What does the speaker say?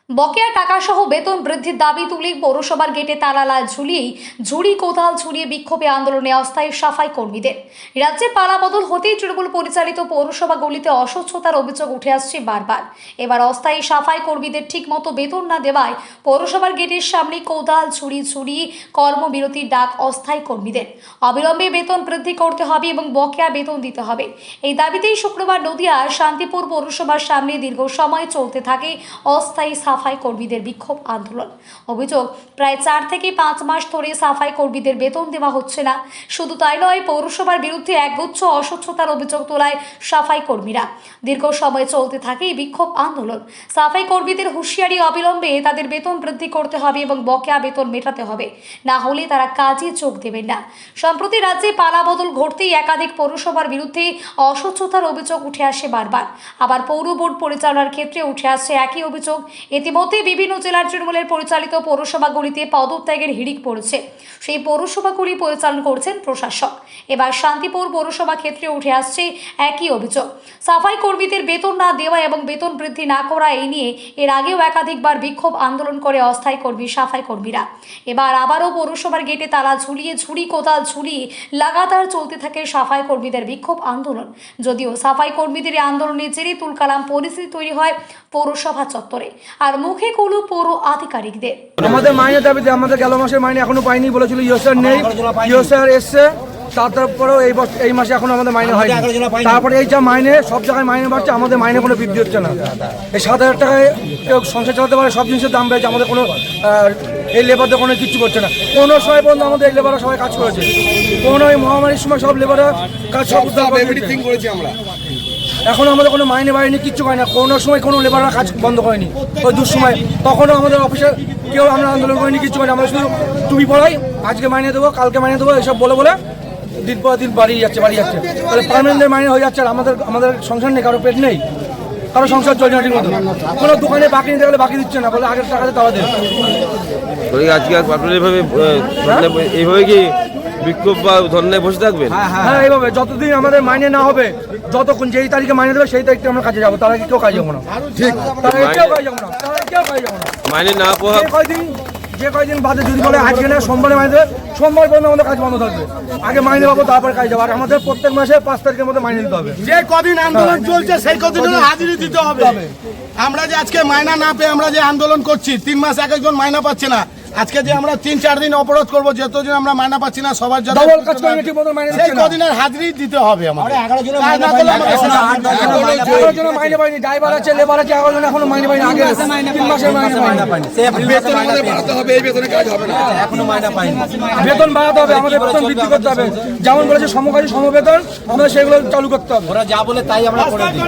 বকেয়া টাকাসহ বেতন বৃদ্ধির দাবি তুলে পৌরসভার গেটে তালা ঝুলিয়েই ঝুড়ি কোদাল ঝুলিয়ে বিক্ষোভে আন্দোলনে অস্থায়ী সাফাই কর্মীদের। রাজ্যে পালাবদল হতেই তৃণমূল পরিচালিত পৌরসভাগুলিতে অস্বচ্ছতার অভিযোগ উঠে আসছে বারবার। এবার অস্থায়ী সাফাই কর্মীদের ঠিকমতো বেতন না দেওয়ায় পৌরসভার গেটের সামনে কোদাল ঝুড়ি ঝুড়িয়ে কর্মবিরতির ডাক অস্থায়ী কর্মীদের। অবিলম্বে বেতন বৃদ্ধি করতে হবে এবং বকেয়া বেতন দিতে হবে, এই দাবিতেই শুক্রবার নদিয়ার শান্তিপুর পৌরসভার সামনে দীর্ঘ সময় চলতে থাকে অস্থায়ী সাফাই কর্মীদের বিক্ষোভ আন্দোলন। অভিযোগ, প্রায় 4 থেকে 5 মাস ধরে সাফাই কর্মীদের বেতন দেওয়া হচ্ছে না। শুধু তাই নয়, পৌরসভার বিরুদ্ধে একগুচ্ছ অস্বচ্ছতার অভিযোগ তোলায় সাফাই কর্মীরা। দীর্ঘ সময় চলতে থাকে এই বিক্ষোভ আন্দোলন। সাফাই কর্মীদের হুঁশিয়ারি, অবিলম্বে তাদের বেতন বৃদ্ধি করতে হবে এবং বকেয়া বেতন মেটাতে হবে, না হলে তারা কাজে যোগ দেবেন না। সম্প্রতি রাজ্যে পালাবদল ঘটতেই একাধিক পৌরসভার বিরুদ্ধে অস্বচ্ছতার অভিযোগ উঠে আসে বারবার। আবার পৌর বোর্ড পরিচালনার ক্ষেত্রে উঠে আসছে একই অভিযোগ। ইতিমধ্যে বিভিন্ন জেলার তৃণমূলের পরিচালিত পৌরসভাগুলিতে পদত্যাগের হিড়িক পড়েছে। সেই পৌরসভাগুলি পরিচালনা করছেন প্রশাসক। এবার শান্তিপুর পৌরসভা ক্ষেত্রে উঠে আসছে একই অভিযোগ। সাফাই কর্মীদের বেতন না দেওয়া এবং বেতন বৃদ্ধি না করা, এই নিয়ে এর আগেও একাধিকবার বিক্ষোভ আন্দোলন করে অস্থায়ী কর্মী সাফাই কর্মীরা। এবার আবারও পৌরসভার গেটে তালা ঝুলিয়ে ঝুড়ি কোদাল ঝুলিয়ে লাগাতার চলতে থাকে সাফাই কর্মীদের বিক্ষোভ আন্দোলন। যদিও সাফাই কর্মীদের এই আন্দোলনের জেরে তুলকালাম পরিস্থিতি তৈরি হয় পৌরসভা চত্বরে, আর মুখে কুলু পৌর আধিকারিকদের। আমাদের মাইনে দাবিতে আমাদের গেল মাসের মাইনে এখনো পাইনি বলেছিল, ইয়োসার নেই, ইয়োসার এসছে, তারপরেও এই মাসে এখনো আমাদের মাইনে হয়নি। তারপরে এই যা মাইনে, সব জায়গায় মাইনে বাড়ছে, আমাদের মাইনে কোনো বৃদ্ধি হচ্ছে না। এই 7,000 টাকায় কেউ সংসার চালাতে পারে, সব জিনিসের দাম বেড়েছে, আমাদের কোনো এই লেবারদের কোনো কিচ্ছু করছে না। কোনো সময় পর্যন্ত আমাদের এই লেবাররা সবাই কাজ করেছে, কোনো এই মহামারীর সময় সব লেবাররা কাজ সব করেছি আমরা। এখন আমাদের কোনো মাইনে বাড়েনি, কিচ্ছু হয় না। কোনো সময় কোনো লেবাররা কাজ বন্ধ করেনি, ওই দুঃসময় তখনও আমাদের অফিসে কেউ আমরা আন্দোলন করিনি, কিচ্ছু করিনি। আমরা শুধু টুপি পড়াই, আজকে মাইনে দেবো, কালকে মাইনে দেবো, এসব বলে বলে দিন পর দিন বাড়িয়ে যাচ্ছে। তাহলে পার্মানেন্টের মাইনে হয়ে যাচ্ছে, আর আমাদের সংসার নেই, কারো পেট নেই, কারো সংসার চলছে না ঠিক মতো। কোনো দোকানে বাকি নিতে গেলে বাকি দিচ্ছে না, বলে আগের টাকাতে তারা দেয়। আজকে এইভাবে কি বিক্ষোভ বা ধর্নায় বসে থাকবেন? হ্যাঁ, এইভাবে যতদিন আমাদের মাইনে না হবে, যতক্ষণ যেই তারিখে মাইনে দেবে সেই তারিখে আমরা কাজে যাবো, তার আগে কেউ কাজে যাবো না। ঠিক, মাইনে না পাওয়া যে কয়দিন বাদে যদি বলে আজকে না সোমবারে মাইনে দেবে, সোমবার পর্যন্ত আমাদের কাজ বন্ধ থাকবে। আগে মাইনে পাবো, তারপরে কাজ যাবো। আর আমাদের প্রত্যেক মাসে 5 তারিখের মধ্যে মাইনে দিতে হবে। যে কদিন আন্দোলন চলছে সেই কদিন হাজিরি দিতে হবে। আমরা যে আজকে মাইনা না পেয়ে আমরা যে আন্দোলন করছি, 3 মাস এক একজন মাইনা পাচ্ছে না। আজকে যে আমরা 3-4 দিন অবরোধ করবো, যতদিন আমরা মাইনা পাচ্ছি না, সবার জন্য সেই কদিনের হাজিরি দিতে হবে আমাদের। 11 জন মাইনে পাইনি, ড্রাইভার আছে, লেবার আছে, 11 জন এখনো মাইনে পাইনি। আগে 3 মাসের মাইনে পাইনি। বেতন আমাদের বাড়াতে হবে, এই বেতনে কাজ হবে না, এখনো মাইনা পাইনি। বেতন বাড়াতে হবে, আমাদের বেতন বৃদ্ধি করতে হবে। যেমন বলেছে সমকাজী সমবেতন, আমাদের সেগুলো চালু করতে হবে। ওরা যা বলে তাই আমরা করে দিই।